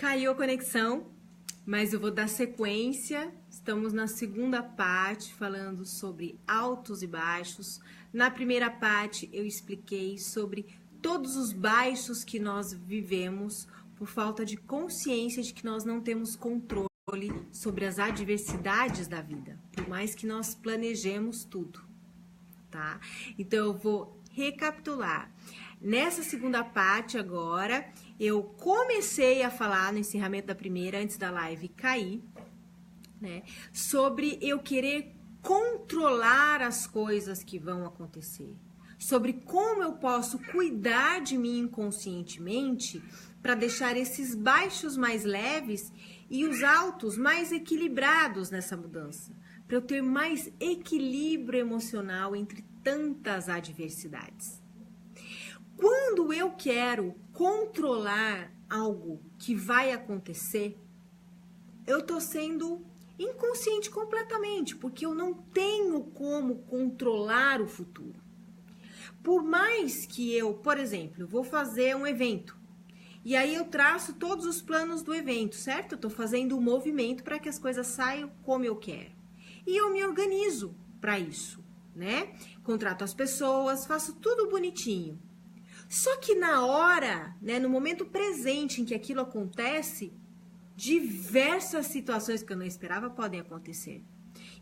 Caiu a conexão, mas eu vou dar sequência. Estamos na segunda parte, falando sobre altos e baixos. Na primeira parte, eu expliquei sobre todos os baixos que nós vivemos por falta de consciência de que nós não temos controle sobre as adversidades da vida, por mais que nós planejemos tudo, tá? Então, eu vou recapitular. Nessa segunda parte agora, eu comecei a falar no encerramento da primeira, antes da live cair, né, sobre eu querer controlar as coisas que vão acontecer, sobre como eu posso cuidar de mim inconscientemente para deixar esses baixos mais leves e os altos mais equilibrados nessa mudança, para eu ter mais equilíbrio emocional entre tantas adversidades. Quando eu quero controlar algo que vai acontecer, eu tô sendo inconsciente completamente, porque eu não tenho como controlar o futuro. Por mais que eu, por exemplo, vou fazer um evento, e aí eu traço todos os planos do evento, certo? Eu tô fazendo um movimento para que as coisas saiam como eu quero. E eu me organizo para isso, né? Contrato as pessoas, faço tudo bonitinho. Só que na hora, né, no momento presente em que aquilo acontece, diversas situações que eu não esperava podem acontecer.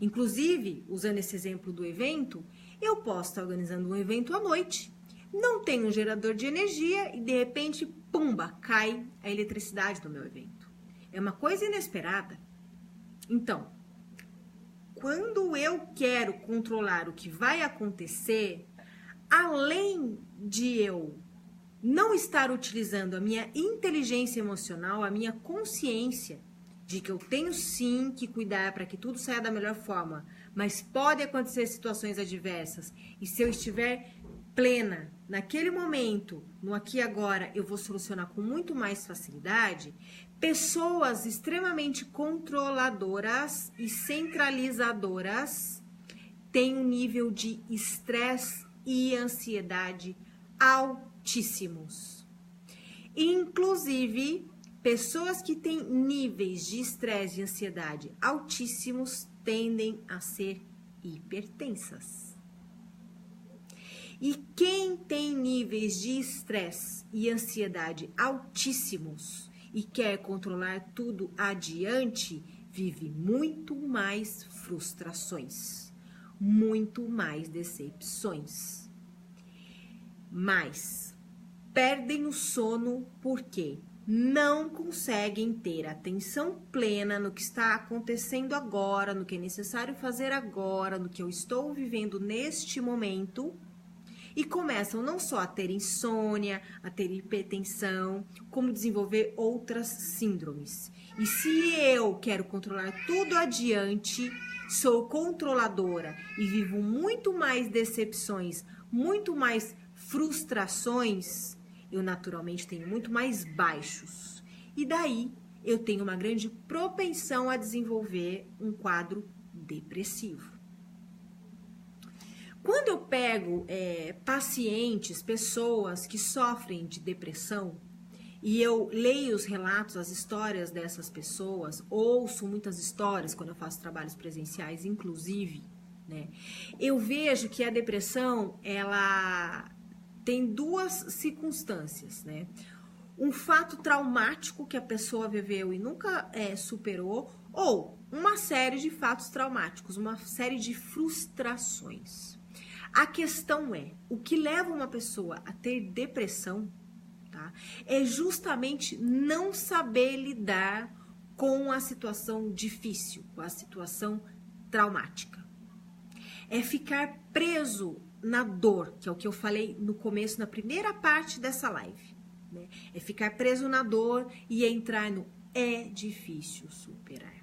Inclusive, usando esse exemplo do evento, eu posso estar organizando um evento à noite, não tenho um gerador de energia e de repente, pumba, cai a eletricidade do meu evento. É uma coisa inesperada. Então, quando eu quero controlar o que vai acontecer, além de eu não estar utilizando a minha inteligência emocional, a minha consciência de que eu tenho sim que cuidar para que tudo saia da melhor forma, mas pode acontecer situações adversas, e se eu estiver plena naquele momento, no aqui e agora, eu vou solucionar com muito mais facilidade. Pessoas extremamente controladoras e centralizadoras têm um nível de estresse e ansiedade altíssimos. Inclusive, pessoas que têm níveis de estresse e ansiedade altíssimos tendem a ser hipertensas. E quem tem níveis de estresse e ansiedade altíssimos e quer controlar tudo adiante, vive muito mais frustrações, muito mais decepções. Mas perdem o sono porque não conseguem ter atenção plena no que está acontecendo agora, no que é necessário fazer agora, no que eu estou vivendo neste momento, e começam não só a ter insônia, a ter hipertensão, como desenvolver outras síndromes. E se eu quero controlar tudo adiante, sou controladora e vivo muito mais decepções, muito mais frustrações, eu naturalmente tenho muito mais baixos. E daí eu tenho uma grande propensão a desenvolver um quadro depressivo. Quando eu pego pacientes, pessoas que sofrem de depressão, e eu leio os relatos, as histórias dessas pessoas, ouço muitas histórias quando eu faço trabalhos presenciais, inclusive, né, eu vejo que a depressão, ela tem duas circunstâncias, né? Um fato traumático que a pessoa viveu e nunca superou, ou uma série de fatos traumáticos, uma série de frustrações. A questão é, o que leva uma pessoa a ter depressão, tá, é justamente não saber lidar com a situação difícil, com a situação traumática. É ficar preso na dor, que é o que eu falei no começo, na primeira parte dessa live, né? É ficar preso na dor e entrar no é difícil superar.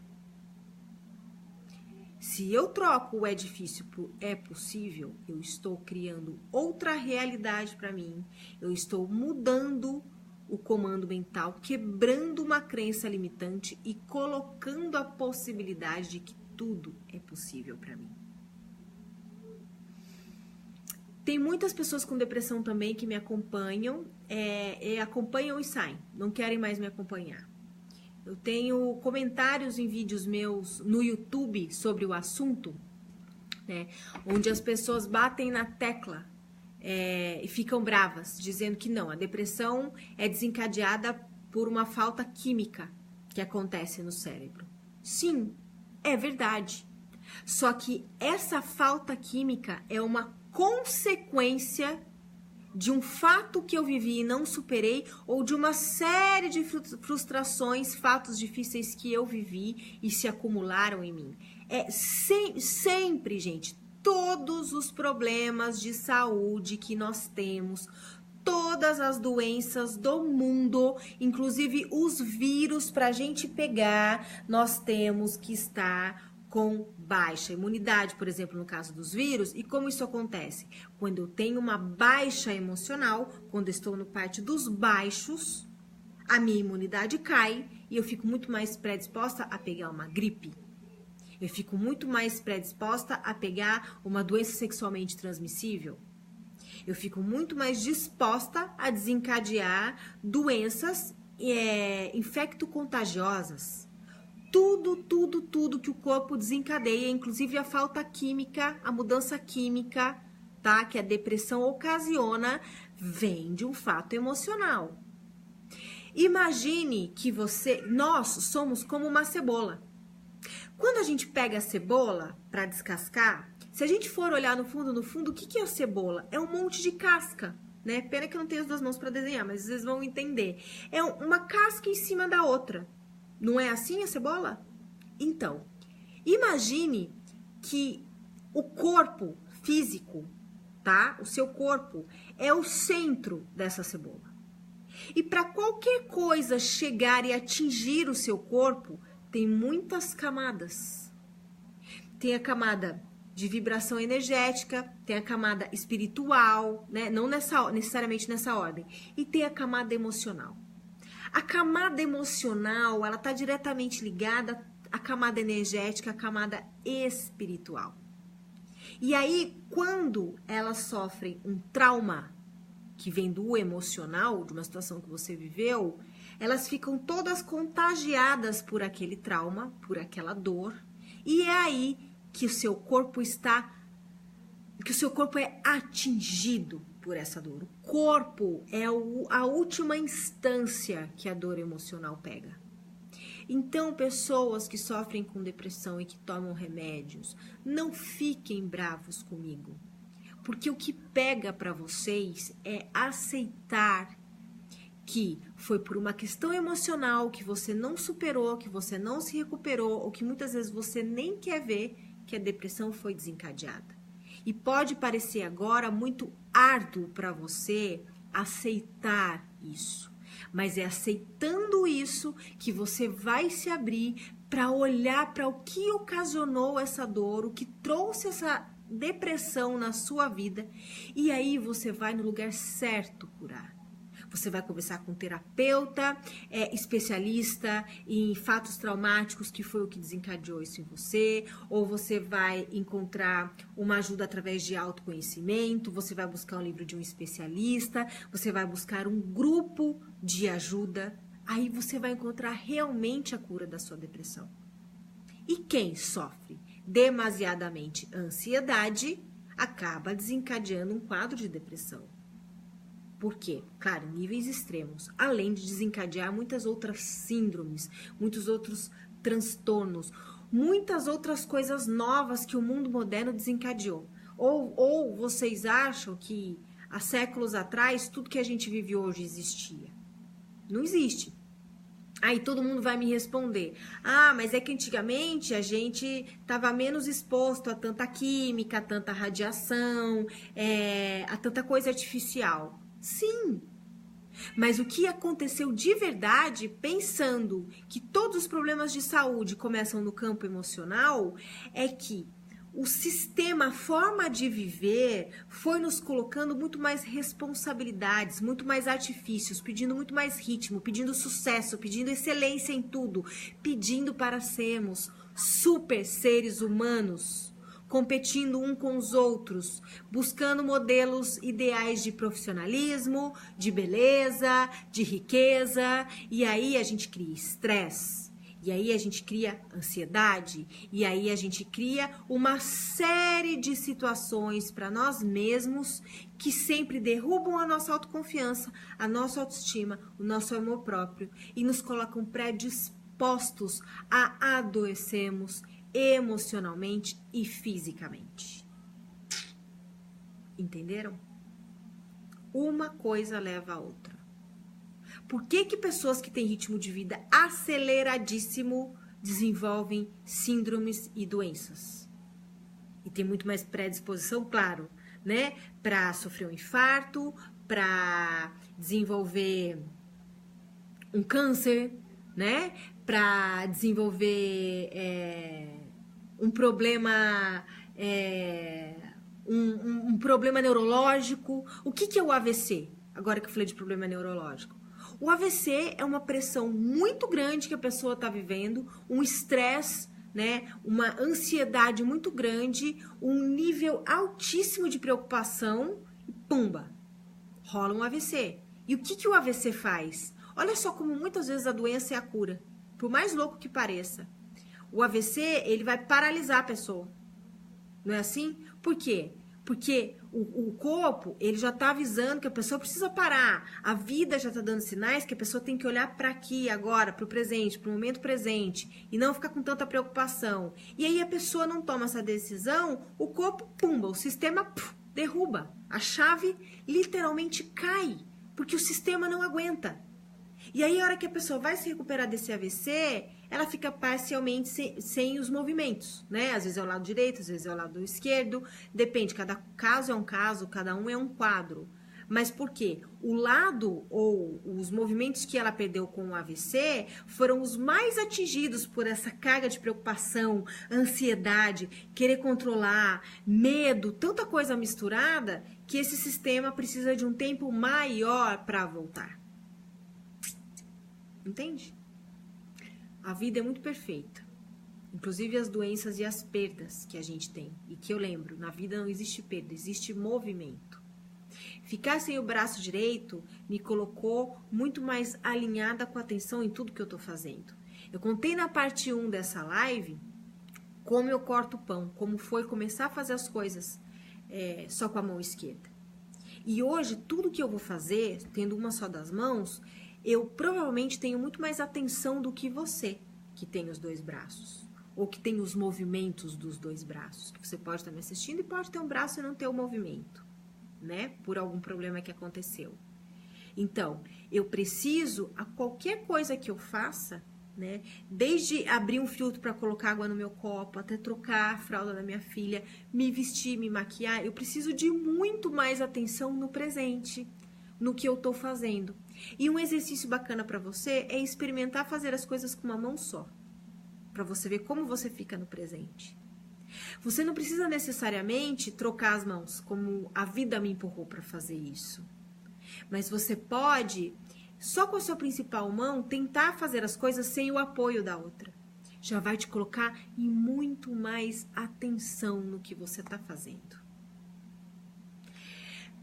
Se eu troco o é difícil por é possível, eu estou criando outra realidade para mim, eu estou mudando o comando mental, quebrando uma crença limitante e colocando a possibilidade de que tudo é possível para mim. Tem muitas pessoas com depressão também que me acompanham, acompanham e saem, não querem mais me acompanhar. Eu tenho comentários em vídeos meus no YouTube sobre o assunto, né? Onde as pessoas batem na tecla e ficam bravas, dizendo que não, a depressão é desencadeada por uma falta química que acontece no cérebro. Sim, é verdade. Só que essa falta química é uma consequência de um fato que eu vivi e não superei, ou de uma série de frustrações, fatos difíceis que eu vivi e se acumularam em mim. Sempre, gente, todos os problemas de saúde que nós temos, todas as doenças do mundo, inclusive os vírus, para a gente pegar, nós temos que estar com baixa imunidade, por exemplo, no caso dos vírus. E como isso acontece? Quando eu tenho uma baixa emocional, quando eu estou no parte dos baixos, a minha imunidade cai e eu fico muito mais predisposta a pegar uma gripe. Eu fico muito mais predisposta a pegar uma doença sexualmente transmissível. Eu fico muito mais disposta a desencadear doenças infecto-contagiosas. Tudo que o corpo desencadeia, inclusive a falta química, a mudança química, tá? Que a depressão ocasiona, vem de um fato emocional. Imagine que nós somos como uma cebola. Quando a gente pega a cebola para descascar, se a gente for olhar no fundo, o que é a cebola? É um monte de casca, né? Pena que eu não tenho as duas mãos para desenhar, mas vocês vão entender. É uma casca em cima da outra. Não é assim a cebola? Então, imagine que o corpo físico, tá? O seu corpo é o centro dessa cebola. E para qualquer coisa chegar e atingir o seu corpo, tem muitas camadas. Tem a camada de vibração energética, tem a camada espiritual, né? Não necessariamente nessa ordem. E tem a camada emocional. A camada emocional, ela está diretamente ligada à camada energética, à camada espiritual. E aí, quando elas sofrem um trauma que vem do emocional, de uma situação que você viveu, elas ficam todas contagiadas por aquele trauma, por aquela dor, e é aí que o seu corpo é atingido por essa dor. O corpo é a última instância que a dor emocional pega. Então, pessoas que sofrem com depressão e que tomam remédios, não fiquem bravos comigo. Porque o que pega para vocês é aceitar que foi por uma questão emocional que você não superou, que você não se recuperou, ou que muitas vezes você nem quer ver que a depressão foi desencadeada. E pode parecer agora muito árduo para você aceitar isso. Mas é aceitando isso que você vai se abrir para olhar para o que ocasionou essa dor, o que trouxe essa depressão na sua vida. E aí você vai no lugar certo curar. Você vai conversar com um terapeuta, especialista em fatos traumáticos, que foi o que desencadeou isso em você, ou você vai encontrar uma ajuda através de autoconhecimento, você vai buscar um livro de um especialista, você vai buscar um grupo de ajuda, aí você vai encontrar realmente a cura da sua depressão. E quem sofre demasiadamente ansiedade acaba desencadeando um quadro de depressão. Por quê? Claro, níveis extremos, além de desencadear muitas outras síndromes, muitos outros transtornos, muitas outras coisas novas que o mundo moderno desencadeou. Ou vocês acham que há séculos atrás tudo que a gente vive hoje existia? Não existe. Aí todo mundo vai me responder, mas é que antigamente a gente estava menos exposto a tanta química, a tanta radiação, a tanta coisa artificial. Sim, mas o que aconteceu de verdade, pensando que todos os problemas de saúde começam no campo emocional, é que o sistema, a forma de viver, foi nos colocando muito mais responsabilidades, muito mais artifícios, pedindo muito mais ritmo, pedindo sucesso, pedindo excelência em tudo, pedindo para sermos super seres humanos, competindo um com os outros, buscando modelos ideais de profissionalismo, de beleza, de riqueza, e aí a gente cria estresse. E aí a gente cria ansiedade, e aí a gente cria uma série de situações para nós mesmos que sempre derrubam a nossa autoconfiança, a nossa autoestima, o nosso amor próprio e nos colocam predispostos a adoecermos emocionalmente e fisicamente. Entenderam? Uma coisa leva a outra. Por que pessoas que têm ritmo de vida aceleradíssimo desenvolvem síndromes e doenças? E tem muito mais predisposição, claro, né? Para sofrer um infarto, para desenvolver um câncer, né? Para desenvolver um problema, um problema neurológico. O que é o AVC? Agora que eu falei de problema neurológico. O AVC é uma pressão muito grande que a pessoa está vivendo, um estresse, né? Uma ansiedade muito grande, um nível altíssimo de preocupação e pumba, rola um AVC. E o que o AVC faz? Olha só como muitas vezes a doença é a cura, por mais louco que pareça. O AVC, ele vai paralisar a pessoa, não é assim? Por quê? Porque o corpo, ele já está avisando que a pessoa precisa parar. A vida já está dando sinais que a pessoa tem que olhar para aqui, agora, para o presente, para o momento presente. E não ficar com tanta preocupação. E aí a pessoa não toma essa decisão, o corpo, pumba, o sistema derruba. A chave literalmente cai, porque o sistema não aguenta. E aí a hora que a pessoa vai se recuperar desse AVC, ela fica parcialmente sem os movimentos, né? Às vezes é o lado direito, às vezes é o lado esquerdo, depende, cada caso é um caso, cada um é um quadro. Mas por quê? O lado ou os movimentos que ela perdeu com o AVC foram os mais atingidos por essa carga de preocupação, ansiedade, querer controlar, medo, tanta coisa misturada que esse sistema precisa de um tempo maior para voltar. Entende? A vida é muito perfeita. Inclusive as doenças e as perdas que a gente tem. E que eu lembro, na vida não existe perda, existe movimento. Ficar sem o braço direito me colocou muito mais alinhada com a atenção em tudo que eu tô fazendo. Eu contei na parte 1 dessa live como eu corto o pão, como foi começar a fazer as coisas só com a mão esquerda. E hoje, tudo que eu vou fazer, tendo uma só das mãos, eu provavelmente tenho muito mais atenção do que você, que tem os dois braços. Ou que tem os movimentos dos dois braços. Que você pode estar me assistindo e pode ter um braço e não ter o movimento, né? Por algum problema que aconteceu. Então, eu preciso, a qualquer coisa que eu faça, né? Desde abrir um filtro para colocar água no meu copo, até trocar a fralda da minha filha, me vestir, me maquiar, eu preciso de muito mais atenção no presente, no que eu tô fazendo. E um exercício bacana para você é experimentar fazer as coisas com uma mão só, para você ver como você fica no presente. Você não precisa necessariamente trocar as mãos, como a vida me empurrou para fazer isso. Mas você pode, só com a sua principal mão, tentar fazer as coisas sem o apoio da outra. Já vai te colocar em muito mais atenção no que você está fazendo.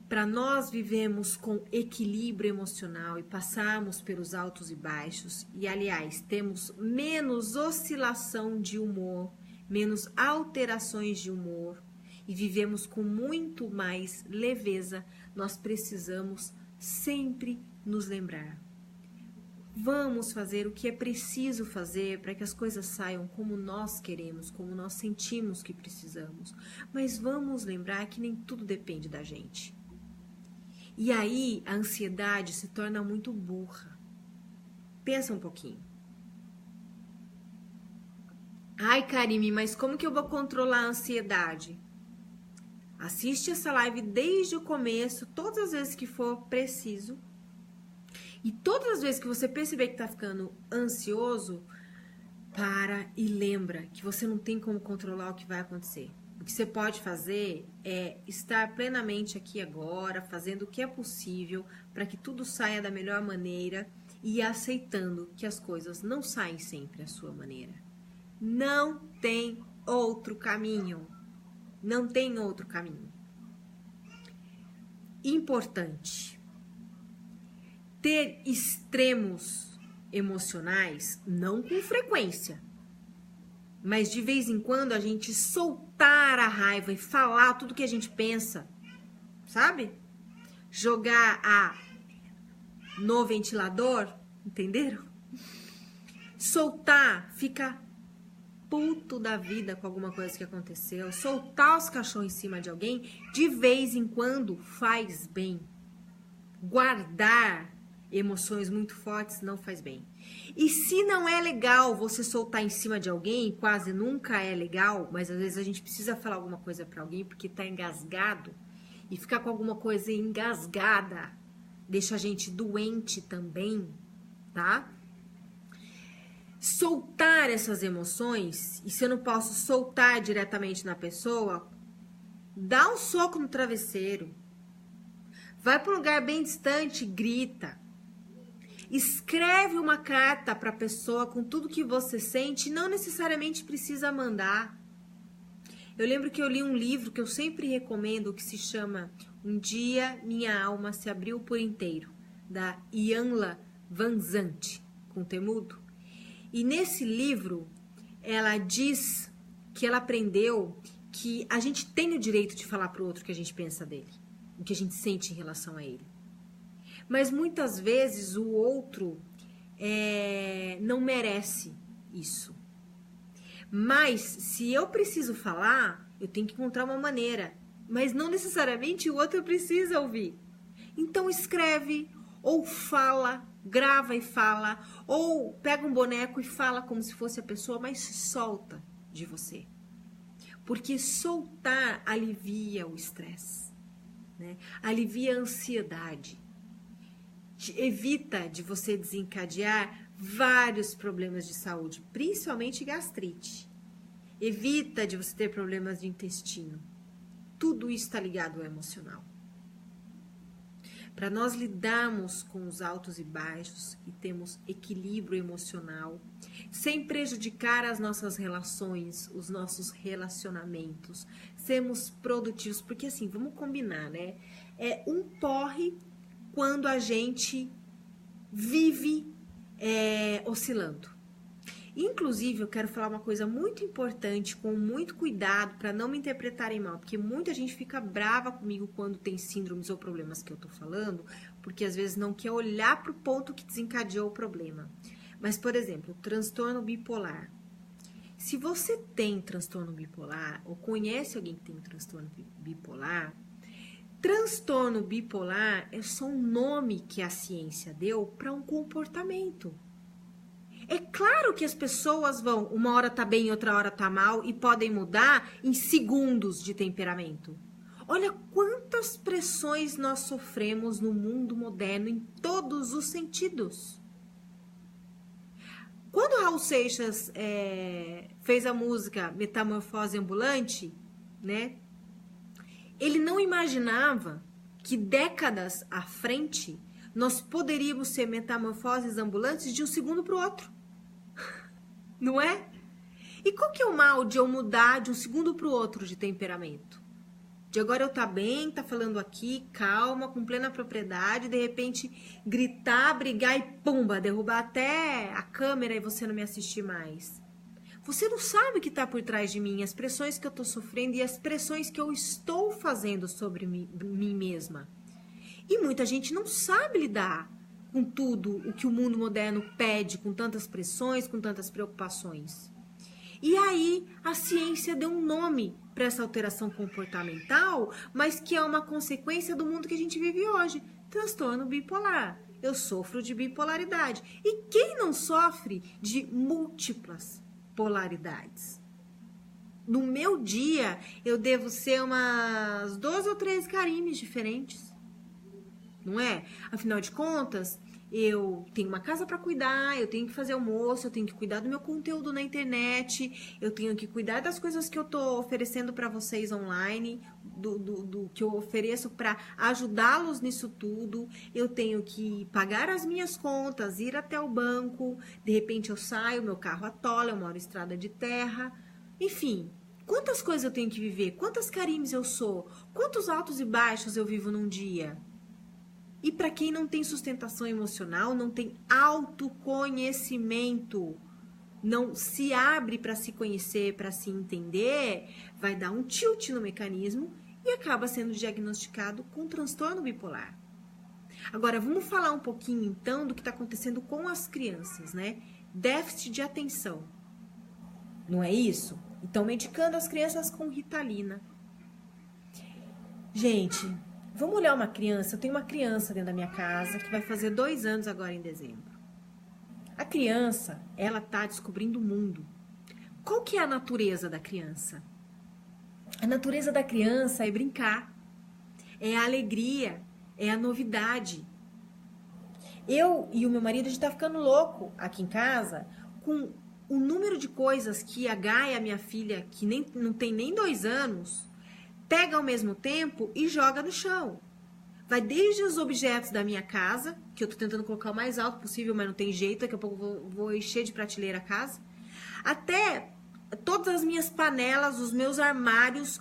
Para nós vivemos com equilíbrio emocional e passarmos pelos altos e baixos, e aliás, temos menos oscilação de humor, menos alterações de humor, e vivemos com muito mais leveza, nós precisamos sempre nos lembrar. Vamos fazer o que é preciso fazer para que as coisas saiam como nós queremos, como nós sentimos que precisamos. Mas vamos lembrar que nem tudo depende da gente. E aí a ansiedade se torna muito burra. Pensa um pouquinho. Ai, Karime, mas como que eu vou controlar a ansiedade? Assiste essa live desde o começo, todas as vezes que for preciso. E todas as vezes que você perceber que tá ficando ansioso, para e lembra que você não tem como controlar o que vai acontecer. O que você pode fazer é estar plenamente aqui agora, fazendo o que é possível para que tudo saia da melhor maneira e aceitando que as coisas não saem sempre à sua maneira. Não tem outro caminho. Não tem outro caminho. Importante. Ter extremos emocionais, não com frequência, mas de vez em quando a gente soltar a raiva e falar tudo que a gente pensa, sabe? Jogar no ventilador, entenderam? Soltar, ficar puto da vida com alguma coisa que aconteceu, soltar os cachorros em cima de alguém, de vez em quando faz bem. Guardar emoções muito fortes não faz bem. E se não é legal você soltar em cima de alguém, quase nunca é legal, mas às vezes a gente precisa falar alguma coisa pra alguém porque tá engasgado, e ficar com alguma coisa engasgada deixa a gente doente também, tá? Soltar essas emoções, e se eu não posso soltar diretamente na pessoa, dá um soco no travesseiro, vai para um lugar bem distante, grita, escreve uma carta para a pessoa com tudo que você sente, não necessariamente precisa mandar. Eu lembro que eu li um livro que eu sempre recomendo, que se chama Um Dia Minha Alma Se Abriu por Inteiro, da Ianla Vanzant, com temudo. E nesse livro, ela diz que ela aprendeu que a gente tem o direito de falar para o outro o que a gente pensa dele, o que a gente sente em relação a ele. Mas muitas vezes o outro não merece isso. Mas se eu preciso falar, eu tenho que encontrar uma maneira. Mas não necessariamente o outro precisa ouvir. Então escreve, ou fala, grava e fala, ou pega um boneco e fala como se fosse a pessoa, mas solta de você. Porque soltar alivia o estresse, né? Alivia a ansiedade. Evita de você desencadear vários problemas de saúde, principalmente gastrite. Evita de você ter problemas de intestino. Tudo isso está ligado ao emocional. Para nós lidarmos com os altos e baixos e termos equilíbrio emocional, sem prejudicar as nossas relações, os nossos relacionamentos, sermos produtivos, porque assim, vamos combinar, né? É um porre quando a gente vive oscilando. Inclusive, eu quero falar uma coisa muito importante, com muito cuidado, para não me interpretarem mal, porque muita gente fica brava comigo quando tem síndromes ou problemas que eu tô falando, porque às vezes não quer olhar para o ponto que desencadeou o problema. Mas, por exemplo, transtorno bipolar. Se você tem transtorno bipolar, ou conhece alguém que tem transtorno bipolar é só um nome que a ciência deu para um comportamento. É claro que as pessoas vão, uma hora tá bem, outra hora tá mal, e podem mudar em segundos de temperamento. Olha quantas pressões nós sofremos no mundo moderno em todos os sentidos. Quando Raul Seixas fez a música Metamorfose Ambulante, né? Ele não imaginava que décadas à frente nós poderíamos ser metamorfoses ambulantes de um segundo para o outro. Não é? E qual que é o mal de eu mudar de um segundo para o outro de temperamento? De agora eu tá bem, tá falando aqui, calma, com plena propriedade, de repente gritar, brigar e pumba, derrubar até a câmera e você não me assistir mais. Você não sabe o que está por trás de mim, as pressões que eu estou sofrendo e as pressões que eu estou fazendo sobre mim mesma. E muita gente não sabe lidar com tudo o que o mundo moderno pede, com tantas pressões, com tantas preocupações. E aí a ciência deu um nome para essa alteração comportamental, mas que é uma consequência do mundo que a gente vive hoje. Transtorno bipolar. Eu sofro de bipolaridade. E quem não sofre de múltiplas polaridades? No meu dia, eu devo ser umas 12 ou 13 Karimes diferentes. Não é? Afinal de contas, eu tenho uma casa para cuidar, eu tenho que fazer almoço, eu tenho que cuidar do meu conteúdo na internet, eu tenho que cuidar das coisas que eu tô oferecendo para vocês online, do que eu ofereço para ajudá-los nisso tudo. Eu tenho que pagar as minhas contas, ir até o banco, de repente eu saio, meu carro atola, eu moro em estrada de terra. Enfim, quantas coisas eu tenho que viver? Quantas Karimes eu sou? Quantos altos e baixos eu vivo num dia? E para quem não tem sustentação emocional, não tem autoconhecimento, não se abre para se conhecer, para se entender, vai dar um tilt no mecanismo e acaba sendo diagnosticado com transtorno bipolar. Agora, vamos falar um pouquinho, então, do que está acontecendo com as crianças, né? Déficit de atenção. Não é isso? Então, medicando as crianças com Ritalina. Gente, vamos olhar uma criança. Eu tenho uma criança dentro da minha casa que vai fazer 2 anos agora em dezembro. A criança, ela está descobrindo o mundo. Qual que é a natureza da criança? A natureza da criança é brincar, é a alegria, é a novidade. Eu e o meu marido, a gente tá ficando louco aqui em casa com o número de coisas que a Gaia, minha filha, que não tem nem 2 anos, pega ao mesmo tempo e joga no chão. Vai desde os objetos da minha casa, que eu tô tentando colocar o mais alto possível, mas não tem jeito, daqui a pouco vou encher de prateleira a casa, até todas as minhas panelas, os meus armários,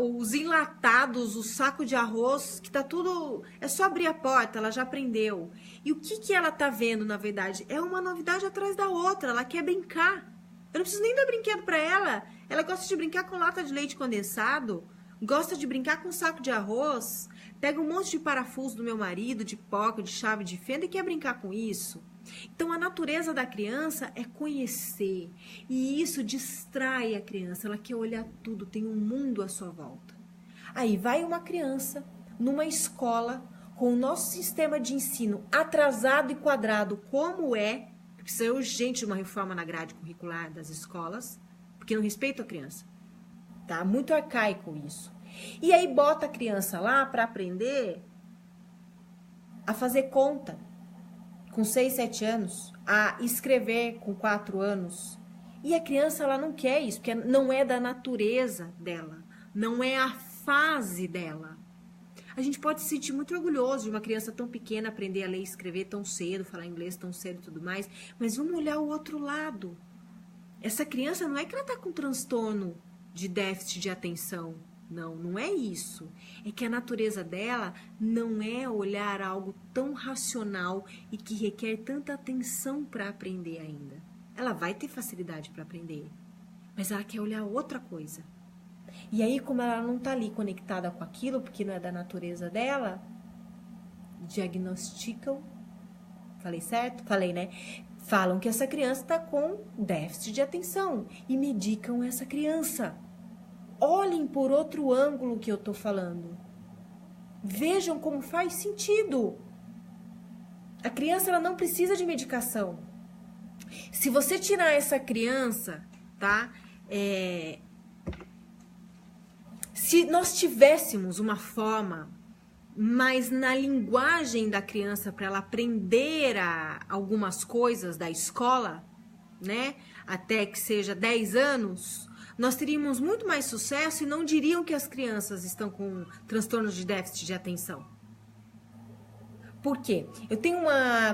os enlatados, o saco de arroz, que tá tudo... É só abrir a porta, ela já aprendeu. E o que ela tá vendo, na verdade? É uma novidade atrás da outra, ela quer brincar. Eu não preciso nem dar brinquedo pra ela. Ela gosta de brincar com lata de leite condensado, gosta de brincar com saco de arroz, pega um monte de parafuso do meu marido, de porca, de chave de fenda e quer brincar com isso. Então, a natureza da criança é conhecer. E isso distrai a criança. Ela quer olhar tudo, tem um mundo à sua volta. Aí vai uma criança numa escola com o nosso sistema de ensino atrasado e quadrado como é. Precisa urgente de uma reforma na grade curricular das escolas, porque não respeita a criança. Tá muito arcaico isso. E aí bota a criança lá para aprender a fazer conta com 6, 7 anos, a escrever com 4 anos. E a criança, ela não quer isso, porque não é da natureza dela, não é a fase dela. A gente pode se sentir muito orgulhoso de uma criança tão pequena aprender a ler e escrever tão cedo, falar inglês tão cedo e tudo mais, mas vamos olhar o outro lado. Essa criança não é que ela está com transtorno de déficit de atenção. Não, não é isso. É que a natureza dela não é olhar algo tão racional e que requer tanta atenção para aprender ainda. Ela vai ter facilidade para aprender, mas ela quer olhar outra coisa. E aí, como ela não está ali conectada com aquilo, porque não é da natureza dela, diagnosticam, falei certo? Falei, né? Falam que essa criança está com déficit de atenção e medicam essa criança. Olhem por outro ângulo que eu tô falando. Vejam como faz sentido. A criança, ela não precisa de medicação. Se você tirar essa criança, tá? Se nós tivéssemos uma forma mais na linguagem da criança para ela aprender algumas coisas da escola, né? Até que seja 10 anos... nós teríamos muito mais sucesso e não diriam que as crianças estão com transtornos de déficit de atenção. Por quê?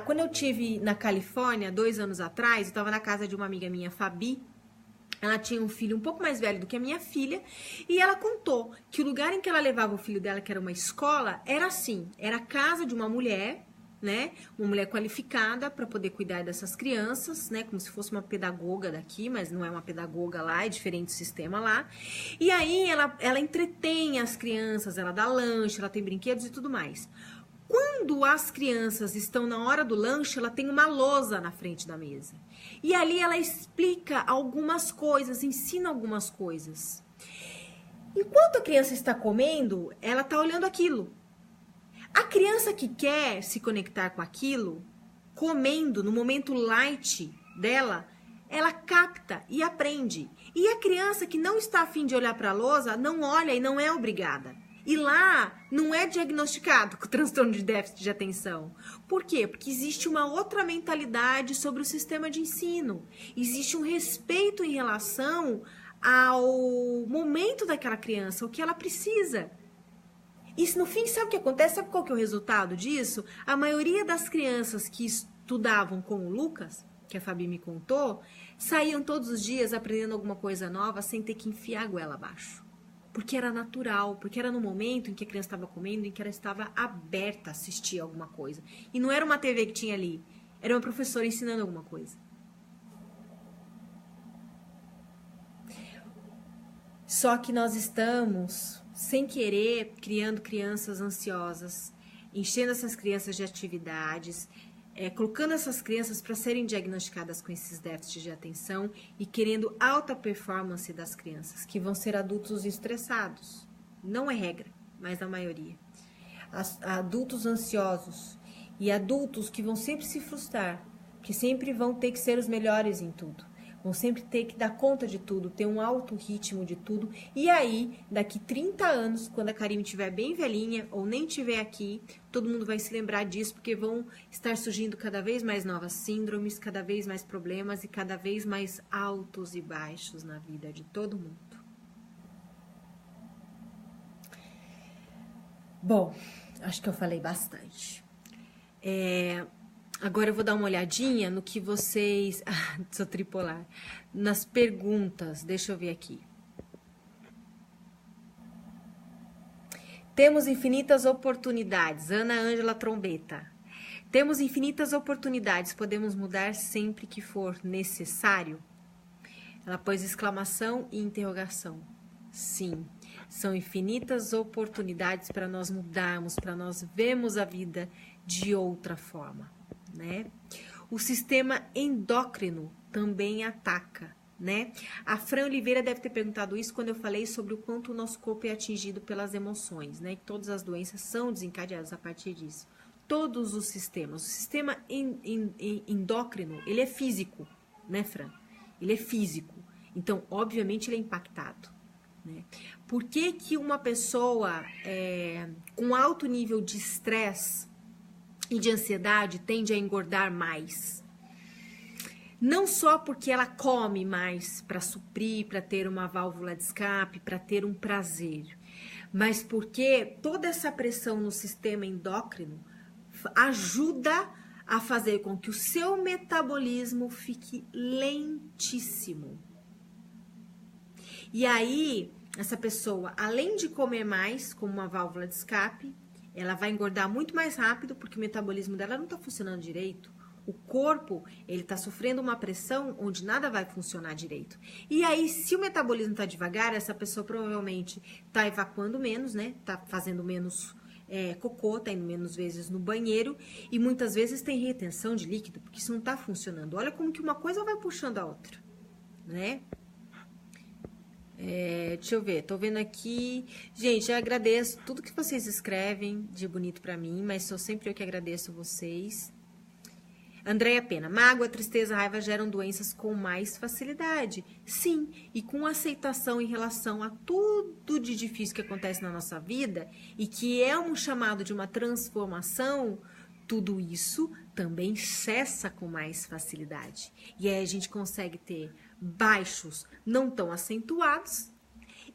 Quando eu estive na Califórnia, 2 anos atrás, eu estava na casa de uma amiga minha, Fabi. Ela tinha um filho um pouco mais velho do que a minha filha. E ela contou que o lugar em que ela levava o filho dela, que era uma escola, era assim. Era a casa de uma mulher, né? Uma mulher qualificada para poder cuidar dessas crianças, né? Como se fosse uma pedagoga daqui, mas não é uma pedagoga lá, é diferente o sistema lá. E aí ela entretém as crianças, ela dá lanche, ela tem brinquedos e tudo mais. Quando as crianças estão na hora do lanche, ela tem uma lousa na frente da mesa. E ali ela explica algumas coisas, ensina algumas coisas. Enquanto a criança está comendo, ela está olhando aquilo. A criança que quer se conectar com aquilo, comendo no momento light dela, ela capta e aprende. E a criança que não está a fim de olhar para a lousa, não olha e não é obrigada. E lá não é diagnosticado com transtorno de déficit de atenção. Por quê? Porque existe uma outra mentalidade sobre o sistema de ensino. Existe um respeito em relação ao momento daquela criança, o que ela precisa. E no fim, sabe o que acontece? Sabe qual que é o resultado disso? A maioria das crianças que estudavam com o Lucas, que a Fabi me contou, saíam todos os dias aprendendo alguma coisa nova sem ter que enfiar a goela abaixo. porque era natural, porque era no momento em que a criança estava comendo, em que ela estava aberta a assistir alguma coisa. E não era uma TV que tinha ali, era uma professora ensinando alguma coisa. Só que nós estamos, sem querer, criando crianças ansiosas, enchendo essas crianças de atividades, colocando essas crianças para serem diagnosticadas com esses déficits de atenção e querendo alta performance das crianças, que vão ser adultos estressados. Não é regra, mas a maioria. Adultos ansiosos e adultos que vão sempre se frustrar, que sempre vão ter que ser os melhores em tudo. Vão sempre ter que dar conta de tudo, ter um alto ritmo de tudo. E aí, daqui 30 anos, quando a Karime estiver bem velhinha ou nem estiver aqui, todo mundo vai se lembrar disso, porque vão estar surgindo cada vez mais novas síndromes, cada vez mais problemas e cada vez mais altos e baixos na vida de todo mundo. Bom, acho que eu falei bastante. Agora eu vou dar uma olhadinha no que vocês... sou tripolar. Nas perguntas, deixa eu ver aqui. Temos infinitas oportunidades. Ana Ângela Trombeta. Temos infinitas oportunidades. Podemos mudar sempre que for necessário? Ela pôs exclamação e interrogação. Sim, são infinitas oportunidades para nós mudarmos, para nós vermos a vida de outra forma. Né? O sistema endócrino também ataca, né? A Fran Oliveira deve ter perguntado isso quando eu falei sobre o quanto o nosso corpo é atingido pelas emoções, né? Que todas as doenças são desencadeadas a partir disso. Todos os sistemas. O sistema endócrino, ele é físico, né, Fran? Ele é físico. Então, obviamente, ele é impactado. Né? Por que que uma pessoa com alto nível de estresse e de ansiedade tende a engordar mais? Não só porque ela come mais para suprir, para ter uma válvula de escape, para ter um prazer, mas porque toda essa pressão no sistema endócrino ajuda a fazer com que o seu metabolismo fique lentíssimo. E aí, essa pessoa, além de comer mais, como uma válvula de escape, ela vai engordar muito mais rápido, porque o metabolismo dela não está funcionando direito. O corpo, ele está sofrendo uma pressão onde nada vai funcionar direito. E aí, se o metabolismo está devagar, essa pessoa provavelmente está evacuando menos, né? Está fazendo menos cocô, está indo menos vezes no banheiro. E muitas vezes tem retenção de líquido, porque isso não está funcionando. Olha como que uma coisa vai puxando a outra, né? Deixa eu ver, tô vendo aqui. Gente, eu agradeço tudo que vocês escrevem de bonito pra mim, mas sou sempre eu que agradeço vocês. Andréia Pena, mágoa, tristeza, raiva geram doenças com mais facilidade. Sim, e com aceitação em relação a tudo de difícil que acontece na nossa vida e que é um chamado de uma transformação, tudo isso também cessa com mais facilidade. E aí a gente consegue ter baixos não tão acentuados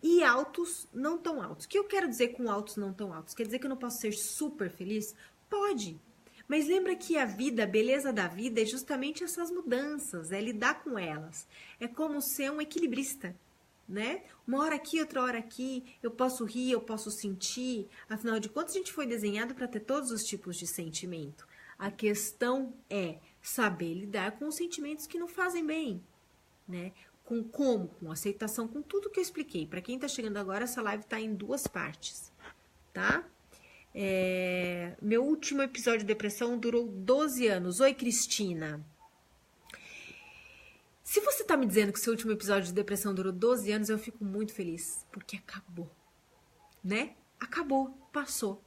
e altos não tão altos. O que eu quero dizer com altos não tão altos? Quer dizer que eu não posso ser super feliz? Pode. Mas lembra que a vida, a beleza da vida é justamente essas mudanças, é lidar com elas. É como ser um equilibrista, né? Uma hora aqui, outra hora aqui, eu posso rir, eu posso sentir. Afinal de contas, a gente foi desenhado para ter todos os tipos de sentimento. A questão é saber lidar com os sentimentos que não fazem bem, né? Com aceitação, com tudo que eu expliquei. Para quem tá chegando agora, essa live tá em 2 partes, tá? Meu último episódio de depressão durou 12 anos. Oi, Cristina. Se você tá me dizendo que seu último episódio de depressão durou 12 anos, eu fico muito feliz, porque acabou, né? Acabou, passou.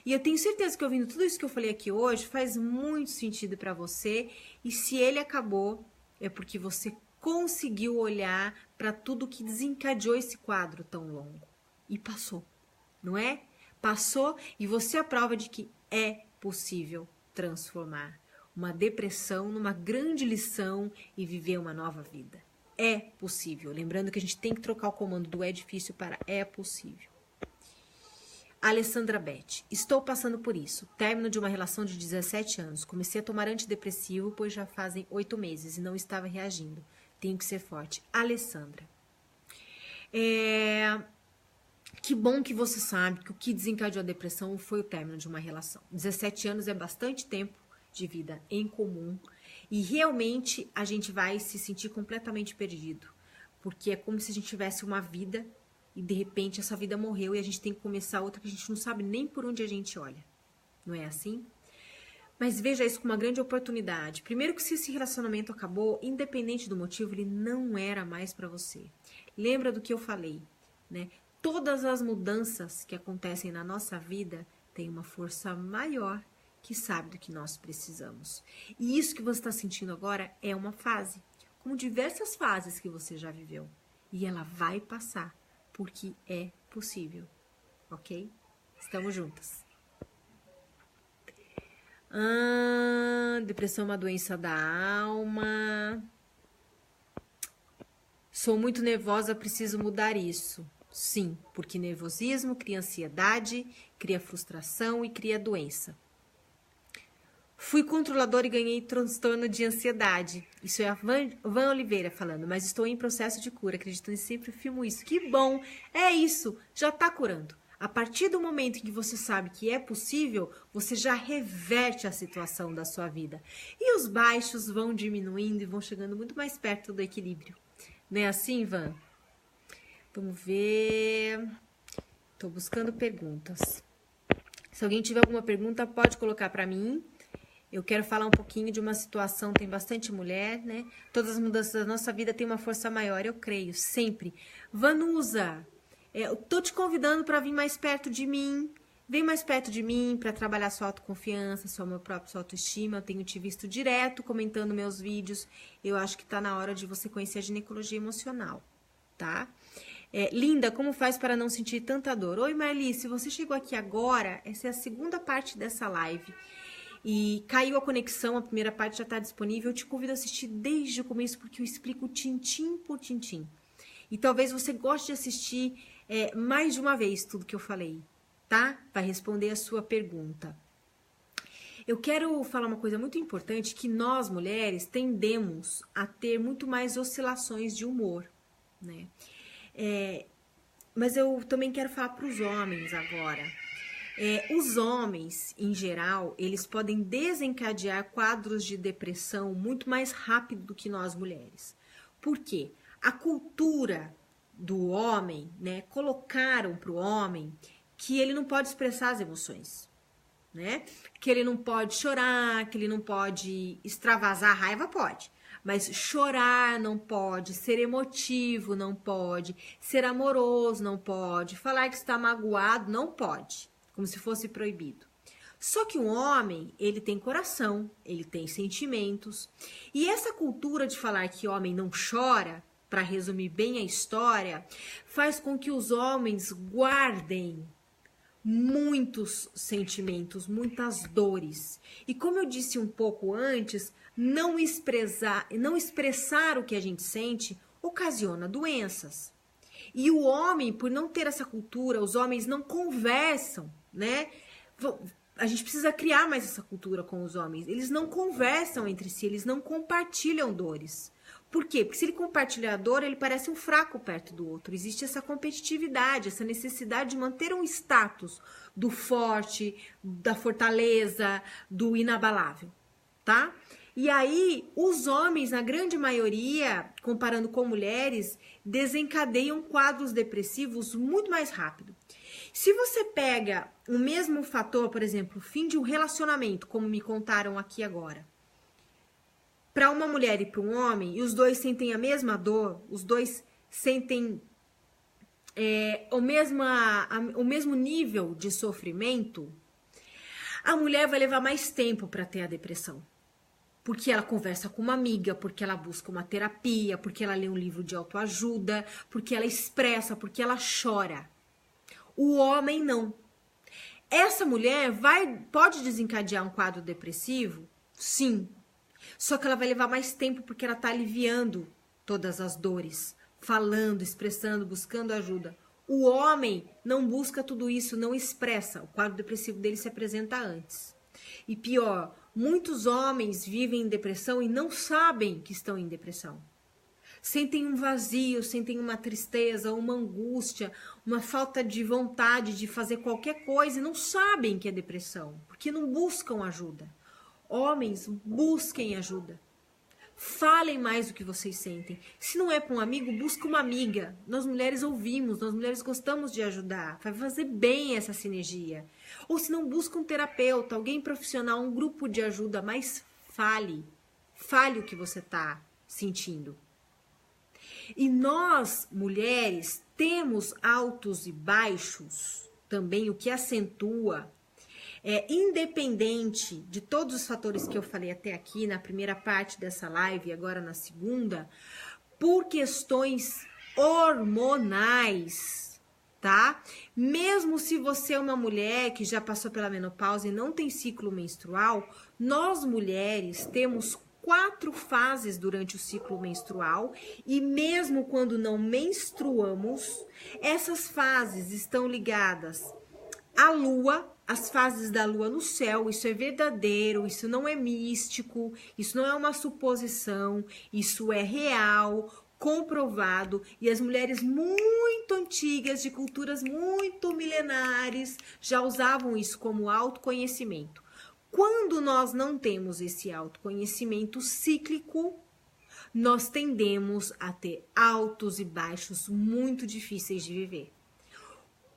E eu tenho certeza que ouvindo tudo isso que eu falei aqui hoje, faz muito sentido pra você. E se ele acabou, é porque você conseguiu olhar para tudo que desencadeou esse quadro tão longo. E passou, não é? Passou e você é a prova de que é possível transformar uma depressão numa grande lição e viver uma nova vida. É possível. Lembrando que a gente tem que trocar o comando do é difícil para é possível. Alessandra Beth, estou passando por isso. Término de uma relação de 17 anos. Comecei a tomar antidepressivo, pois já fazem 8 meses e não estava reagindo. Tenho que ser forte. Alessandra, Que bom que você sabe que o que desencadeou a depressão foi o término de uma relação. 17 anos é bastante tempo de vida em comum e realmente a gente vai se sentir completamente perdido, porque é como se a gente tivesse uma vida e de repente essa vida morreu e a gente tem que começar outra que a gente não sabe nem por onde a gente olha. Não é assim? Mas veja isso como uma grande oportunidade. Primeiro que se esse relacionamento acabou, independente do motivo, ele não era mais para você. Lembra do que eu falei, né? Todas as mudanças que acontecem na nossa vida têm uma força maior que sabe do que nós precisamos. E isso que você está sentindo agora é uma fase, como diversas fases que você já viveu. E ela vai passar, porque é possível, ok? Estamos juntas. Depressão é uma doença da alma. Sou muito nervosa, preciso mudar isso. Sim, porque nervosismo cria ansiedade, cria frustração e cria doença. Fui controladora e ganhei transtorno de ansiedade. Isso é a Van Oliveira falando, mas estou em processo de cura, acreditando e sempre filmo isso. Que bom, é isso, já está curando. A partir do momento em que você sabe que é possível, você já reverte a situação da sua vida. E os baixos vão diminuindo e vão chegando muito mais perto do equilíbrio. Não é assim, Van? Vamos ver. Estou buscando perguntas. Se alguém tiver alguma pergunta, pode colocar para mim. Eu quero falar um pouquinho de uma situação, tem bastante mulher, né? Todas as mudanças da nossa vida têm uma força maior, eu creio, sempre. Vanusa, eu tô te convidando para vir mais perto de mim. Vem mais perto de mim para trabalhar sua autoconfiança, sua amor próprio, sua autoestima. Eu tenho te visto direto comentando meus vídeos. Eu acho que tá na hora de você conhecer a ginecologia emocional, tá? Linda, como faz para não sentir tanta dor? Oi, Marli, se você chegou aqui agora, essa é a segunda parte dessa live. E caiu a conexão, a primeira parte já está disponível. Eu te convido a assistir desde o começo, porque eu explico tintim por tintim. E talvez você goste de assistir mais de uma vez tudo que eu falei, tá? Vai responder a sua pergunta. Eu quero falar uma coisa muito importante, que nós, mulheres, tendemos a ter muito mais oscilações de humor, né? Mas eu também quero falar para os homens agora. Os homens, em geral, eles podem desencadear quadros de depressão muito mais rápido do que nós mulheres. Por quê? A cultura do homem, né, colocaram para o homem que ele não pode expressar as emoções, né? Que ele não pode chorar, que ele não pode extravasar a raiva, pode. Mas chorar não pode, ser emotivo não pode, ser amoroso não pode, falar que está magoado não pode. Como se fosse proibido. Só que o homem, ele tem coração, ele tem sentimentos. E essa cultura de falar que homem não chora, para resumir bem a história, faz com que os homens guardem muitos sentimentos, muitas dores. E como eu disse um pouco antes, não expressar o que a gente sente ocasiona doenças. E o homem, por não ter essa cultura, os homens não conversam, né? A gente precisa criar mais essa cultura com os homens. Eles não conversam entre si, eles não compartilham dores. Por quê? Porque se ele compartilhar a dor, ele parece um fraco perto do outro. Existe essa competitividade, essa necessidade de manter um status do forte, da fortaleza, do inabalável, tá? E aí, os homens, na grande maioria, comparando com mulheres, desencadeiam quadros depressivos muito mais rápido. Se você pega o mesmo fator, por exemplo, o fim de um relacionamento, como me contaram aqui agora, para uma mulher e para um homem, e os dois sentem a mesma dor, os dois sentem o mesmo nível de sofrimento, a mulher vai levar mais tempo para ter a depressão. Porque ela conversa com uma amiga, porque ela busca uma terapia, porque ela lê um livro de autoajuda, porque ela expressa, porque ela chora. O homem não. Essa mulher pode desencadear um quadro depressivo? Sim. Só que ela vai levar mais tempo porque ela está aliviando todas as dores, falando, expressando, buscando ajuda. O homem não busca tudo isso, não expressa. O quadro depressivo dele se apresenta antes. E pior, muitos homens vivem em depressão e não sabem que estão em depressão. sentem um vazio, sentem uma tristeza, uma angústia, uma falta de vontade de fazer qualquer coisa e não sabem que é depressão, porque não buscam ajuda. Homens, busquem ajuda. Falem mais o que vocês sentem. Se não é para um amigo, busca uma amiga. Nós mulheres ouvimos, nós mulheres gostamos de ajudar. Vai fazer bem essa sinergia. Ou se não, busca um terapeuta, alguém profissional, um grupo de ajuda, mas fale. Fale o que você está sentindo. E nós, mulheres, temos altos e baixos também, o que acentua. Independente de todos os fatores que eu falei até aqui na primeira parte dessa live e agora na segunda, por questões hormonais, tá? Mesmo se você é uma mulher que já passou pela menopausa e não tem ciclo menstrual, nós mulheres temos 4 fases durante o ciclo menstrual e mesmo quando não menstruamos, essas fases estão ligadas à lua, as fases da lua no céu. Isso é verdadeiro, isso não é místico, isso não é uma suposição, isso é real, comprovado, e as mulheres muito antigas, de culturas muito milenares, já usavam isso como autoconhecimento. Quando nós não temos esse autoconhecimento cíclico, nós tendemos a ter altos e baixos muito difíceis de viver.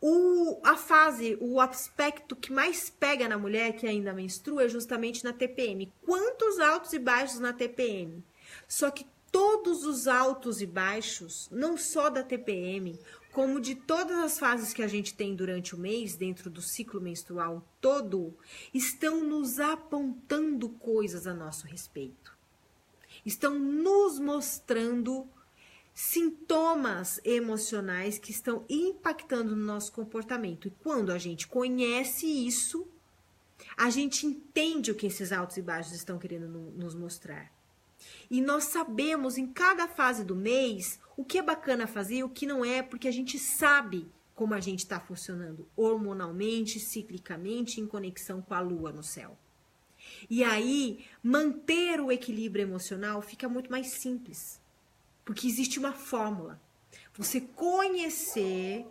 O aspecto que mais pega na mulher que ainda menstrua é justamente na TPM. Quantos altos e baixos na TPM? Só que todos os altos e baixos, não só da TPM, como de todas as fases que a gente tem durante o mês, dentro do ciclo menstrual todo, estão nos apontando coisas a nosso respeito. Estão nos mostrando sintomas emocionais que estão impactando no nosso comportamento. E quando a gente conhece isso, a gente entende o que esses altos e baixos estão querendo nos mostrar. E nós sabemos em cada fase do mês o que é bacana fazer e o que não é, porque a gente sabe como a gente está funcionando hormonalmente, ciclicamente, em conexão com a lua no céu. E aí, manter o equilíbrio emocional fica muito mais simples. Porque existe uma fórmula. Você conhecer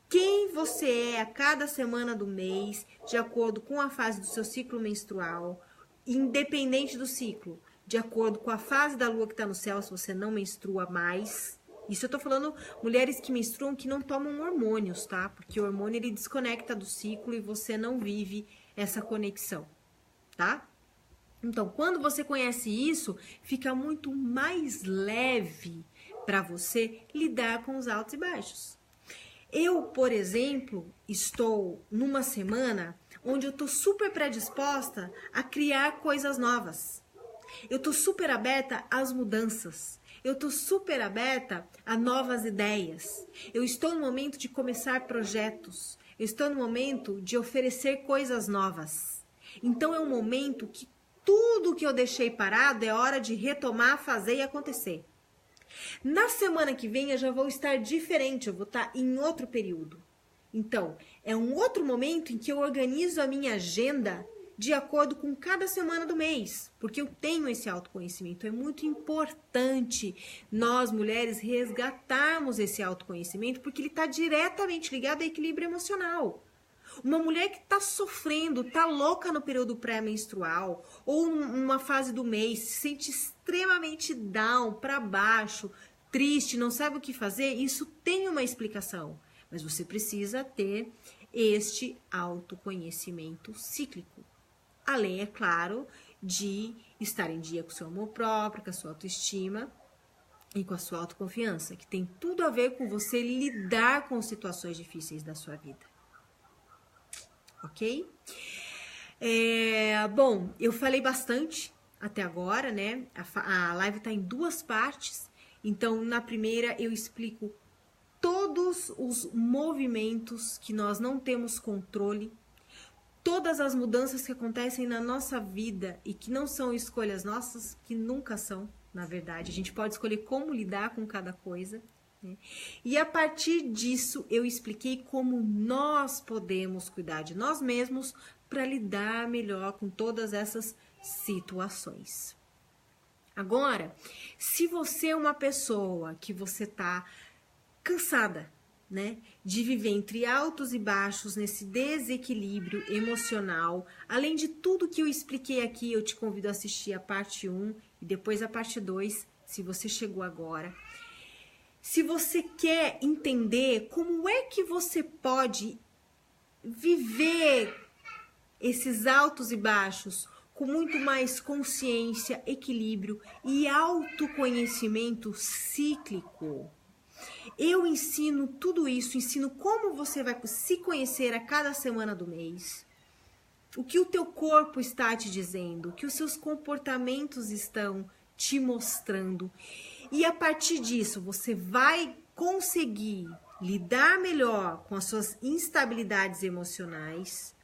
quem você é a cada semana do mês, de acordo com a fase do seu ciclo menstrual, independente do ciclo, de acordo com a fase da lua que está no céu, se você não menstrua mais. Isso eu tô falando mulheres que menstruam que não tomam hormônios, tá? Porque o hormônio ele desconecta do ciclo e você não vive essa conexão, tá? Então, quando você conhece isso, fica muito mais leve para você lidar com os altos e baixos. Eu, por exemplo, estou numa semana onde eu estou super predisposta a criar coisas novas. Eu estou super aberta às mudanças. Eu estou super aberta a novas ideias. Eu estou no momento de começar projetos. Eu estou no momento de oferecer coisas novas. Então, é um momento que tudo que eu deixei parado é hora de retomar, fazer e acontecer. Na semana que vem eu já vou estar diferente, eu vou estar em outro período. Então, é um outro momento em que eu organizo a minha agenda de acordo com cada semana do mês, porque eu tenho esse autoconhecimento. É muito importante nós, mulheres, resgatarmos esse autoconhecimento, porque ele está diretamente ligado ao equilíbrio emocional. Uma mulher que está sofrendo, está louca no período pré-menstrual ou numa fase do mês, se sente extremamente down, para baixo, triste, não sabe o que fazer, isso tem uma explicação. Mas você precisa ter este autoconhecimento cíclico. Além, é claro, de estar em dia com o seu amor próprio, com a sua autoestima e com a sua autoconfiança, que tem tudo a ver com você lidar com situações difíceis da sua vida. Ok? Bom, eu falei bastante até agora, né? A live tá em 2 partes. Então, na primeira eu explico todos os movimentos que nós não temos controle, todas as mudanças que acontecem na nossa vida e que não são escolhas nossas, que nunca são, na verdade. A gente pode escolher como lidar com cada coisa. E a partir disso eu expliquei como nós podemos cuidar de nós mesmos para lidar melhor com todas essas situações. Agora, se você é uma pessoa que você tá cansada, né, de viver entre altos e baixos nesse desequilíbrio emocional, além de tudo que eu expliquei aqui, eu te convido a assistir a parte 1 e depois a parte 2, se você chegou agora. Se você quer entender como é que você pode viver esses altos e baixos com muito mais consciência, equilíbrio e autoconhecimento cíclico. Eu ensino tudo isso, ensino como você vai se conhecer a cada semana do mês, o que o teu corpo está te dizendo, o que os seus comportamentos estão te mostrando. E a partir disso, você vai conseguir lidar melhor com as suas instabilidades emocionais,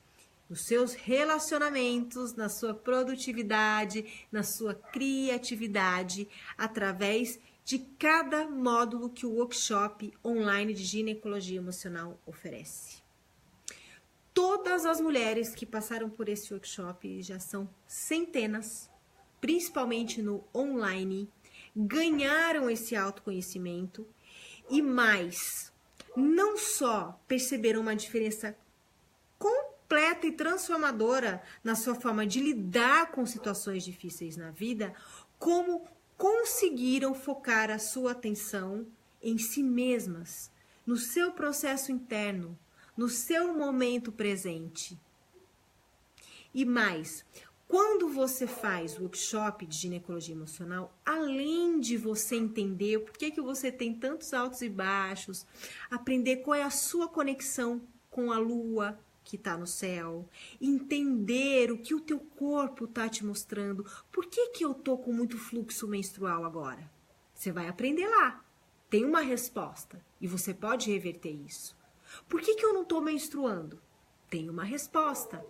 nos seus relacionamentos, na sua produtividade, na sua criatividade, através de cada módulo que o workshop online de ginecologia emocional oferece. Todas as mulheres que passaram por esse workshop, já são centenas, principalmente no online, ganharam esse autoconhecimento e mais, não só perceberam uma diferença completa e transformadora na sua forma de lidar com situações difíceis na vida, como conseguiram focar a sua atenção em si mesmas, no seu processo interno, no seu momento presente. E mais, quando você faz o workshop de ginecologia emocional, além de você entender por que você tem tantos altos e baixos, aprender qual é a sua conexão com a lua que está no céu, entender o que o teu corpo está te mostrando, por que eu tô com muito fluxo menstrual agora? Você vai aprender lá, tem uma resposta e você pode reverter isso. Por que eu não tô menstruando? Tem uma resposta.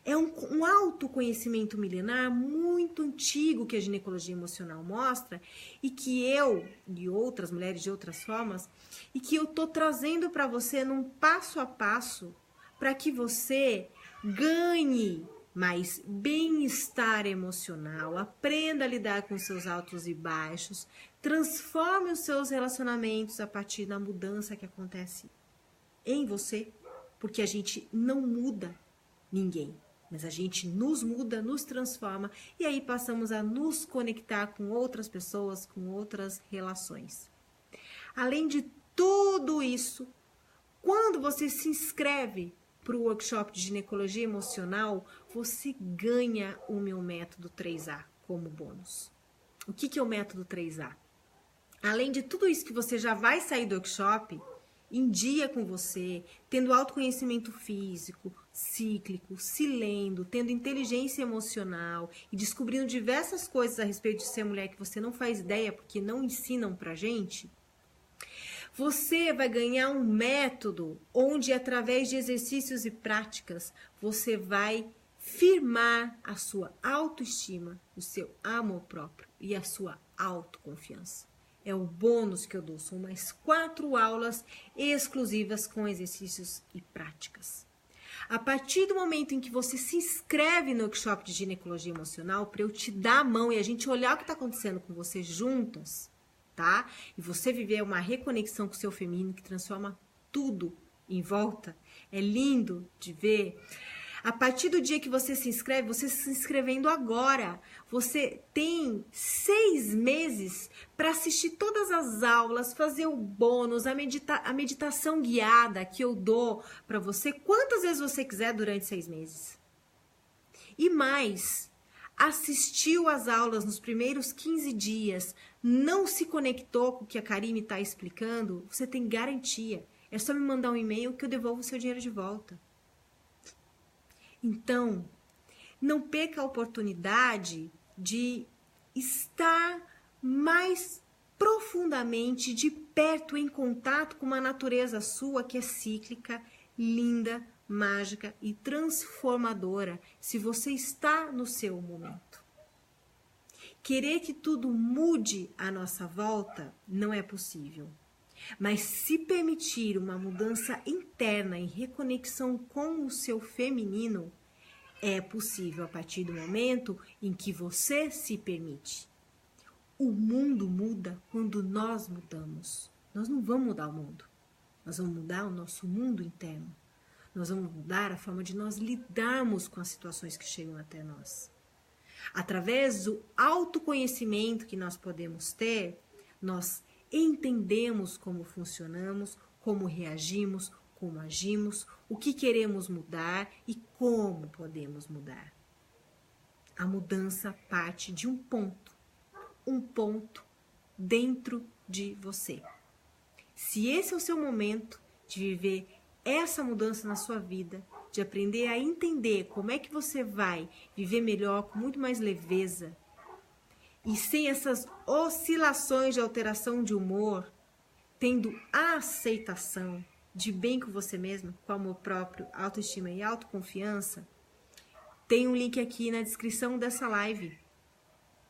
É um autoconhecimento milenar muito antigo que a ginecologia emocional mostra e que eu e outras mulheres de outras formas e que eu tô trazendo para você num passo a passo para que você ganhe mais bem-estar emocional, aprenda a lidar com seus altos e baixos, transforme os seus relacionamentos a partir da mudança que acontece em você, porque a gente não muda ninguém, mas a gente nos muda, nos transforma e aí passamos a nos conectar com outras pessoas, com outras relações. Além de tudo isso, quando você se inscreve para o workshop de ginecologia emocional, você ganha o meu método 3A como bônus. O que é o método 3A? Além de tudo isso que você já vai sair do workshop em dia com você, tendo autoconhecimento físico, cíclico, se lendo, tendo inteligência emocional e descobrindo diversas coisas a respeito de ser mulher que você não faz ideia porque não ensinam pra gente, você vai ganhar um método onde, através de exercícios e práticas, você vai firmar a sua autoestima, o seu amor próprio e a sua autoconfiança. É o bônus que eu dou, são mais 4 aulas exclusivas com exercícios e práticas. A partir do momento em que você se inscreve no workshop de ginecologia emocional, para eu te dar a mão e a gente olhar o que está acontecendo com você juntas, tá? E você viver uma reconexão com o seu feminino que transforma tudo em volta. É lindo de ver. A partir do dia que você se inscreve, você se inscrevendo agora, você tem 6 meses para assistir todas as aulas, fazer o bônus, a meditação guiada que eu dou para você quantas vezes você quiser durante 6 meses. E mais, assistiu às aulas nos primeiros 15 dias, não se conectou com o que a Karime está explicando, você tem garantia. É só me mandar um e-mail que eu devolvo o seu dinheiro de volta. Então, não perca a oportunidade de estar mais profundamente de perto em contato com uma natureza sua que é cíclica, linda, mágica e transformadora, se você está no seu momento. Querer que tudo mude à nossa volta não é possível. Mas se permitir uma mudança interna em reconexão com o seu feminino, é possível a partir do momento em que você se permite. O mundo muda quando nós mudamos. Nós não vamos mudar o mundo. Nós vamos mudar o nosso mundo interno. Nós vamos mudar a forma de nós lidarmos com as situações que chegam até nós. Através do autoconhecimento que nós podemos ter, nós entendemos como funcionamos, como reagimos, como agimos, o que queremos mudar e como podemos mudar. A mudança parte de um ponto dentro de você. Se esse é o seu momento de viver essa mudança na sua vida, de aprender a entender como é que você vai viver melhor, com muito mais leveza, e sem essas oscilações de alteração de humor, tendo a aceitação de bem com você mesmo, com amor próprio, autoestima e autoconfiança, tem um link aqui na descrição dessa live,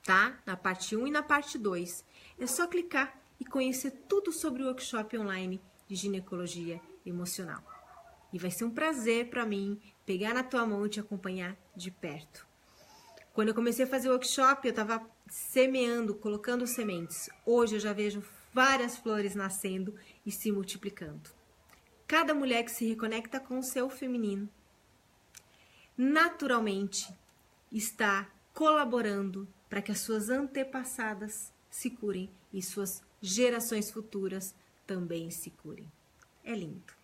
tá? Na parte 1 e na parte 2. É só clicar e conhecer tudo sobre o workshop online de ginecologia emocional. E vai ser um prazer para mim pegar na tua mão e te acompanhar de perto. Quando eu comecei a fazer o workshop, eu estava semeando, colocando sementes. Hoje eu já vejo várias flores nascendo e se multiplicando. Cada mulher que se reconecta com o seu feminino, naturalmente está colaborando para que as suas antepassadas se curem e suas gerações futuras também se curem. É lindo.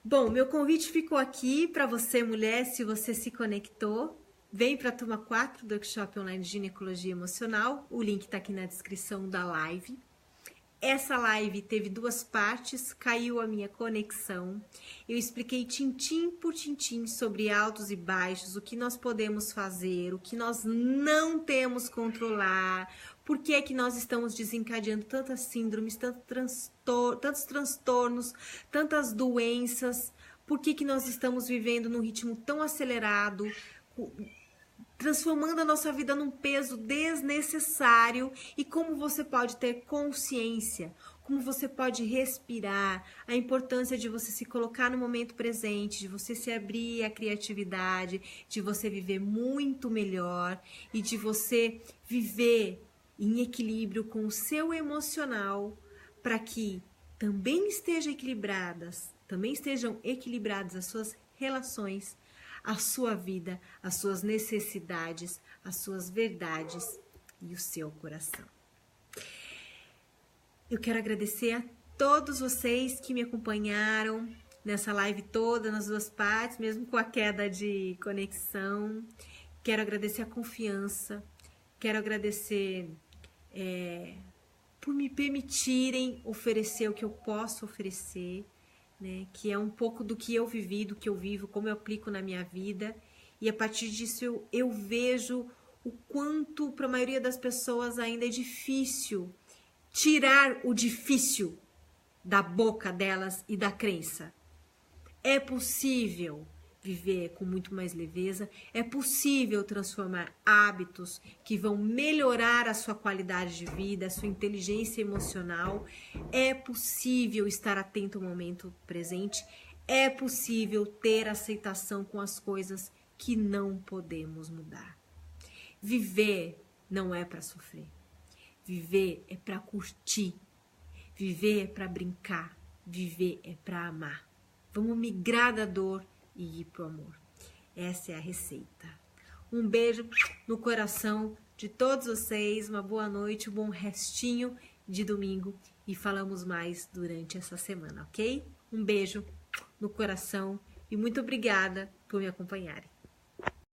Bom, meu convite ficou aqui para você, mulher, se você se conectou. Vem para a turma 4 do Workshop Online de Ginecologia Emocional. O link está aqui na descrição da live. Essa live teve 2 partes, caiu a minha conexão. Eu expliquei tintim por tintim sobre altos e baixos, o que nós podemos fazer, o que nós não temos controlar, por que é que nós estamos desencadeando tantas síndromes, tantos transtornos, tantas doenças, por que que nós estamos vivendo num ritmo tão acelerado, transformando a nossa vida num peso desnecessário, e como você pode ter consciência, como você pode respirar, a importância de você se colocar no momento presente, de você se abrir à criatividade, de você viver muito melhor e de você viver em equilíbrio com o seu emocional, para que também estejam equilibradas as suas relações, a sua vida, as suas necessidades, as suas verdades e o seu coração. Eu quero agradecer a todos vocês que me acompanharam nessa live toda, nas 2 partes, mesmo com a queda de conexão. Quero agradecer a confiança, quero agradecer por me permitirem oferecer o que eu posso oferecer, né, que é um pouco do que eu vivi, do que eu vivo, como eu aplico na minha vida, e a partir disso eu vejo o quanto para a maioria das pessoas ainda é difícil tirar o difícil da boca delas e da crença. É possível viver com muito mais leveza, é possível transformar hábitos que vão melhorar a sua qualidade de vida, a sua inteligência emocional, é possível estar atento ao momento presente, é possível ter aceitação com as coisas que não podemos mudar. Viver não é para sofrer, viver é para curtir, viver é para brincar, viver é para amar. Vamos migrar da dor e ir pro amor. Essa é a receita. Um beijo no coração de todos vocês, uma boa noite, um bom restinho de domingo e falamos mais durante essa semana, ok? Um beijo no coração e muito obrigada por me acompanharem.